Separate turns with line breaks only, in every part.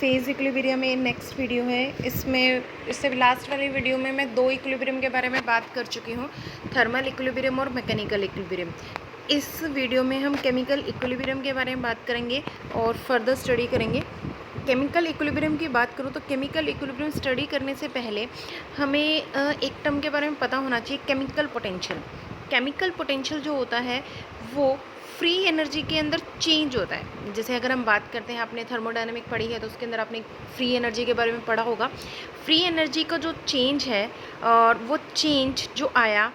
Phase equilibrium में next video है। इसमें इससे लास्ट वाली वीडियो में मैं दो इक्विलिब्रियम के बारे में बात कर चुकी हूँ, थर्मल इक्विलिब्रियम और मैकेनिकल इक्विलिब्रियम। इस वीडियो में हम केमिकल इक्विलिब्रियम के बारे में बात करेंगे और फर्दर स्टडी करेंगे। केमिकल इक्विलिब्रियम की बात करूँ तो केमिकल इक्विलिब्रियम स्टडी करने से पहले हमें एक टर्म के बारे में पता होना चाहिए, केमिकल पोटेंशियल। केमिकल पोटेंशियल जो होता है वो फ्री एनर्जी के अंदर चेंज होता है। जैसे अगर हम बात करते हैं, आपने थर्मोडायनेमिक पढ़ी है तो उसके अंदर आपने फ्री एनर्जी के बारे में पढ़ा होगा। फ्री एनर्जी का जो चेंज है और वो चेंज जो आया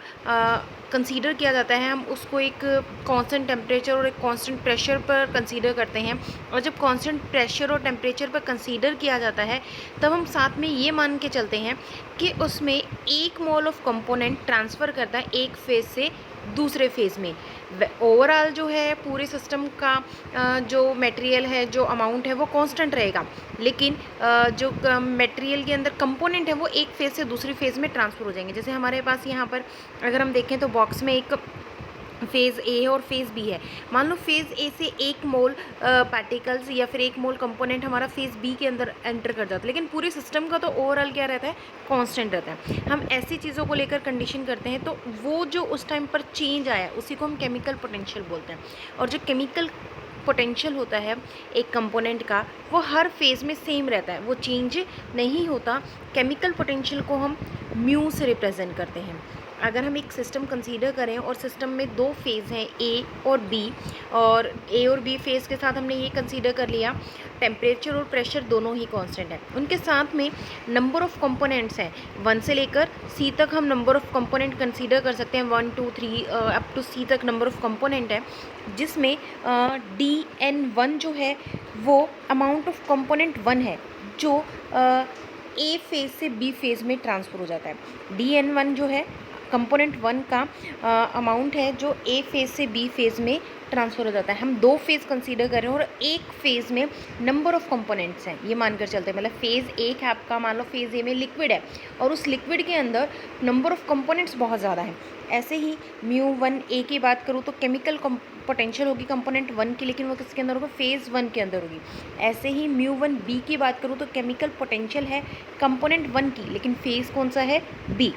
कंसीडर किया जाता है, हम उसको एक कांस्टेंट टेम्परेचर और एक कांस्टेंट प्रेशर पर कंसीडर करते हैं। और जब कांस्टेंट प्रेशर और टेम्परेचर पर कंसीडर किया जाता है तब हम साथ में ये मान के चलते हैं कि उसमें 1 मोल ऑफ कंपोनेंट ट्रांसफ़र करता है एक फेज़ से दूसरे फेज़ में। ओवरऑल जो है पूरे सिस्टम का जो मटेरियल है, जो अमाउंट है वो कांस्टेंट रहेगा, लेकिन जो मटेरियल के अंदर कंपोनेंट है वो एक फेज़ से दूसरी फेज़ में ट्रांसफ़र हो जाएंगे। जैसे हमारे पास यहाँ पर अगर हम देखें तो बॉक्स में एक फ़ेज़ ए और फेज़ बी है। मान लो फेज़ ए से 1 मोल पार्टिकल्स या फिर 1 मोल कंपोनेंट हमारा फेज़ बी के अंदर एंटर कर जाता है, लेकिन पूरे सिस्टम का तो ओवरऑल क्या रहता है, कांस्टेंट रहता है। हम ऐसी चीज़ों को लेकर कंडीशन करते हैं तो वो जो उस टाइम पर चेंज आया उसी को हम केमिकल पोटेंशियल बोलते हैं। और जो केमिकल पोटेंशियल होता है एक कंपोनेंट का, वो हर फेज़ में सेम रहता है, वो चेंज नहीं होता। केमिकल पोटेंशियल को हम म्यू से रिप्रेजेंट करते हैं। अगर हम एक सिस्टम कंसीडर करें और सिस्टम में 2 फेज़ हैं, ए और बी, और ए और बी फेज़ के साथ हमने ये कंसीडर कर लिया टेम्परेचर और प्रेशर दोनों ही कांस्टेंट है। उनके साथ में नंबर ऑफ़ कंपोनेंट्स हैं, 1 से लेकर सी तक हम नंबर ऑफ़ कंपोनेंट कंसीडर कर सकते हैं। 1 2 3 अप टू सी तक नंबर ऑफ़ कंपोनेंट है, जिसमें DN1 जो है वो अमाउंट ऑफ कंपोनेंट 1 है जो ए फेज़ से बी फेज़ में ट्रांसफ़र हो जाता है। DN1 जो है कंपोनेंट 1 का अमाउंट है जो ए फेज़ से बी फेज़ में ट्रांसफ़र हो जाता है। हम 2 फेज़ कंसीडर कर रहे हैं और एक फेज़ में नंबर ऑफ़ कंपोनेंट्स हैं, ये मानकर चलते हैं। मतलब फेज़ एक है आपका, मान लो फेज़ ए में लिक्विड है और उस लिक्विड के अंदर नंबर ऑफ़ कंपोनेंट्स बहुत ज़्यादा है। ऐसे ही म्यू1 ए की बात करूँ तो केमिकल पोटेंशियल होगी कंपोनेंट 1 की, लेकिन वो किसके अंदर होगा, फेज़ 1 के अंदर होगी। ऐसे ही म्यू1 बी की बात करूँ तो केमिकल पोटेंशियल है कंपोनेंट 1 की, लेकिन फेज़ कौन सा है, बी।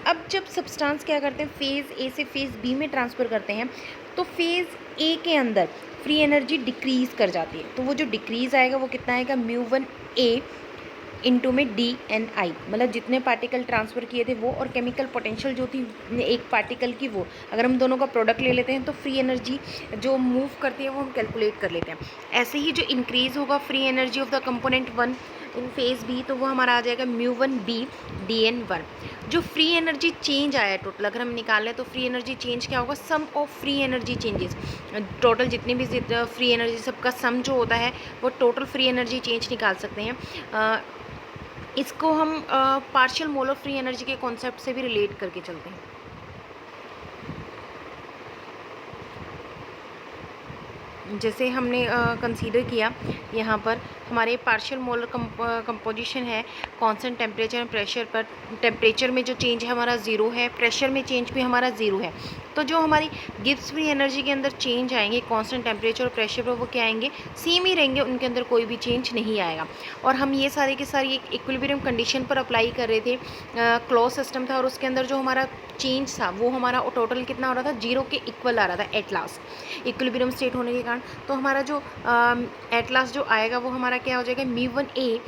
अब जब सब्सटेंस क्या करते हैं, फेज़ ए से फेज़ बी में ट्रांसफ़र करते हैं तो फेज़ ए के अंदर फ्री एनर्जी डिक्रीज़ कर जाती है। तो वो जो डिक्रीज़ आएगा वो कितना आएगा, म्यू1 ए इंटू में DNI, मतलब जितने पार्टिकल ट्रांसफ़र किए थे वो, और केमिकल पोटेंशियल जो थी एक पार्टिकल की वो, अगर हम दोनों का प्रोडक्ट ले लेते हैं तो फ्री एनर्जी जो मूव करती है वो हम कैलकुलेट कर लेते हैं। ऐसे ही जो इंक्रीज़ होगा free energy of the component 1 in phase B, तो वो हमारा आ जाएगा म्यू1 बी DN1। जो फ्री एनर्जी चेंज आया टोटल अगर हम निकालें तो फ्री एनर्जी चेंज क्या होगा, sum of free energy changes. Total जितनी भी फ्री एनर्जी सबका सम जो होता है वो टोटल फ्री एनर्जी चेंज निकाल सकते हैं। इसको हम partial mole of free energy के कॉन्सेप्ट से भी रिलेट करके चलते हैं। जैसे हमने कंसीडर किया यहाँ पर हमारे पार्शियल मोलर कंपोजिशन है कांस्टेंट टेम्परेचर एंड प्रेशर पर। टेम्परेचर में जो चेंज है हमारा 0 है, प्रेशर में चेंज भी हमारा 0 है। तो जो हमारी गिब्स फ्री एनर्जी के अंदर चेंज आएंगे कांस्टेंट टेम्परेचर और प्रेशर पर, वो क्या आएंगे, सेम ही रहेंगे, उनके अंदर कोई भी चेंज नहीं आएगा। और हम ये सारे के सारे एक इक्विलिब्रियम कंडीशन पर अप्लाई कर रहे थे। क्लोज सिस्टम था और उसके अंदर जो हमारा चेंज था वो हमारा टोटल कितना हो रहा था, 0 के इक्वल आ रहा था एट लास्ट, इक्विलिब्रियम स्टेट होने के कारण। तो हमारा जो एट लास्ट जो आएगा वो हमारा क्या हो जाएगा, म्यू1 ए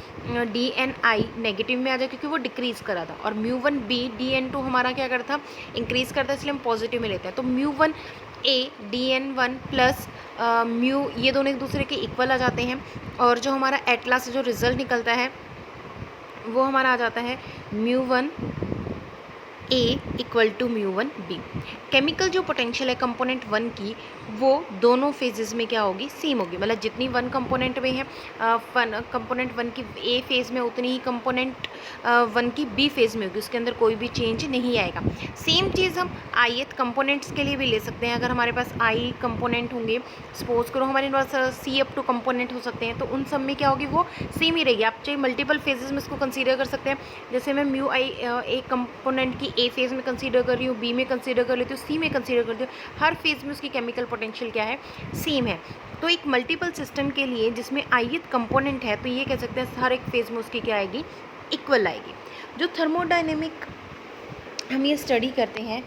DNI नेगेटिव में आ जाएगा क्योंकि वो डिक्रीज़ करा था, और म्यू1 बी DN2 हमारा क्या करता, इंक्रीज़ करता है, इसलिए हम पॉजिटिव में लेते हैं। तो म्यू1 ए DN1 प्लस म्यू, ये दोनों एक दूसरे के इक्वल आ जाते हैं। और जो हमारा एट लास्ट जो रिज़ल्ट निकलता है वो हमारा आ जाता है म्यू1 ए इक्वल टू म्यू1 बी। केमिकल जो पोटेंशियल है कंपोनेंट 1 की वो दोनों फेजेस में क्या होगी, सेम होगी। मतलब जितनी 1 कंपोनेंट में है कंपोनेंट 1 की ए फेज़ में, उतनी ही कंपोनेंट 1 की बी फेज़ में होगी, उसके अंदर कोई भी चेंज नहीं आएगा। सेम चीज़ हम ith कंपोनेंट्स के लिए भी ले सकते हैं। अगर हमारे पास i कंपोनेंट होंगे, सपोज करो हमारे पास C अप टू कंपोनेंट हो सकते हैं, तो उन सब में क्या होगी, वो सेम ही रहेगी। आप चाहे मल्टीपल फेजेस में इसको कंसीडर कर सकते हैं। जैसे मैं म्यू आई एक कंपोनेंट की ए फेज़ में कंसीडर कर रही हूँ, बी में कंसीडर कर लेती हूँ, सी में कंसीडर करती हूँ, हर फेज़ में उसकी केमिकल पोटेंशियल क्या है, सेम है। तो एक मल्टीपल सिस्टम के लिए जिसमें ith कंपोनेंट है, तो ये कह सकते हैं हर एक फेज़ में उसकी क्या आएगी, इक्वल आएगी। जो थर्मोडायनेमिक हम ये स्टडी करते हैं,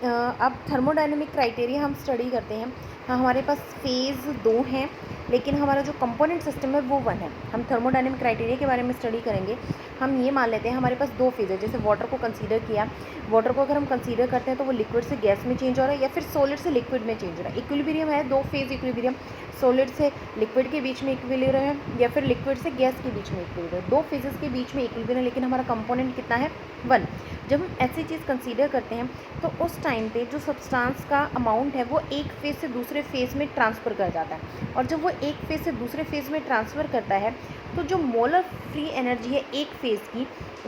अब थर्मोडायनेमिक क्राइटेरिया हम स्टडी करते हैं। हमारे पास फेज़ 2 हैं, लेकिन हमारा जो कंपोनेंट सिस्टम है वो 1 है। हम थर्मोडायनेमिक क्राइटेरिया के बारे में स्टडी करेंगे। हम ये मान लेते हैं हमारे पास 2 फेज़ है। जैसे वाटर को कंसीडर किया, वाटर को अगर हम कंसीडर करते हैं तो वो लिक्विड से गैस में चेंज हो रहा है या फिर सॉलिड से लिक्विड में चेंज हो रहा है। इक्विलिब्रियम है, 2 फेज़ इक्विलिब्रियम, सॉलिड से लिक्विड के बीच में इक्विलिब्रियम है या फिर लिक्विड से गैस के बीच में इक्विलिब्रियम, 2 फेजेस के बीच में इक्विलिब्रियम, लेकिन हमारा कंपोनेंट कितना है, 1। जब हम ऐसी चीज़ कंसीडर करते हैं तो उस टाइम पे जो सब्सटेंस का अमाउंट है वो एक फेज़ से दूसरे फेज़ में ट्रांसफ़र कर जाता है, और जब वो एक फेज़ से दूसरे फेज़ में ट्रांसफ़र करता है तो जो मोलर फ्री एनर्जी है एक फेज़ की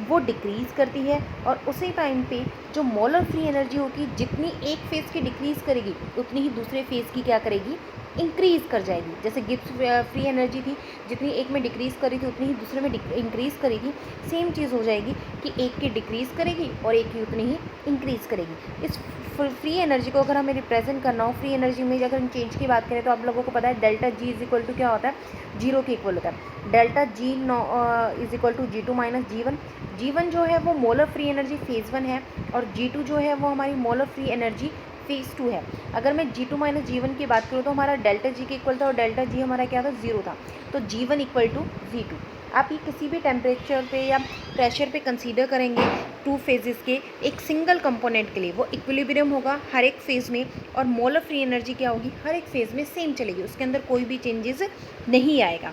वो डिक्रीज़ करती है, और उसी टाइम पे जो मोलर फ्री एनर्जी होगी जितनी एक फेज़ की डिक्रीज़ करेगी उतनी ही दूसरे फेज़ की क्या करेगी, इंक्रीज़ कर जाएगी। जैसे गिब्स फ्री एनर्जी थी, जितनी एक में डिक्रीज़ करी थी उतनी ही दूसरे में इंक्रीज़ करेगी। सेम चीज़ हो जाएगी कि एक की डिक्रीज़ करेगी और एक की उतनी ही इंक्रीज़ करेगी। इस फ्री एनर्जी को अगर हमें रिप्रेजेंट करना हो, फ्री एनर्जी में अगर हम चेंज की बात करें तो आप लोगों को पता है delta G is equal to क्या होता है, 0 के इक्वल होता है। Delta G is equal to G2 minus G1। G1 जो है वो मोलर फ्री एनर्जी फेज़ 1 है, और G2 जो है वो हमारी मोलर फ्री एनर्जी फेज़ 2 है। अगर मैं G2 माइनस G1 की बात करूँ तो हमारा डेल्टा जी के इक्वल था, और डेल्टा जी हमारा क्या था, 0 था। तो G1 इक्वल टू G2। आप ये किसी भी टेम्परेचर पे या प्रेशर पे कंसीडर करेंगे 2 फेजेस के एक सिंगल कंपोनेंट के लिए, वो इक्विलिब्रियम होगा हर एक फेज़ में, और मोलर फ्री एनर्जी क्या होगी, हर एक फेज़ में सेम चलेगी, उसके अंदर कोई भी चेंजेस नहीं आएगा।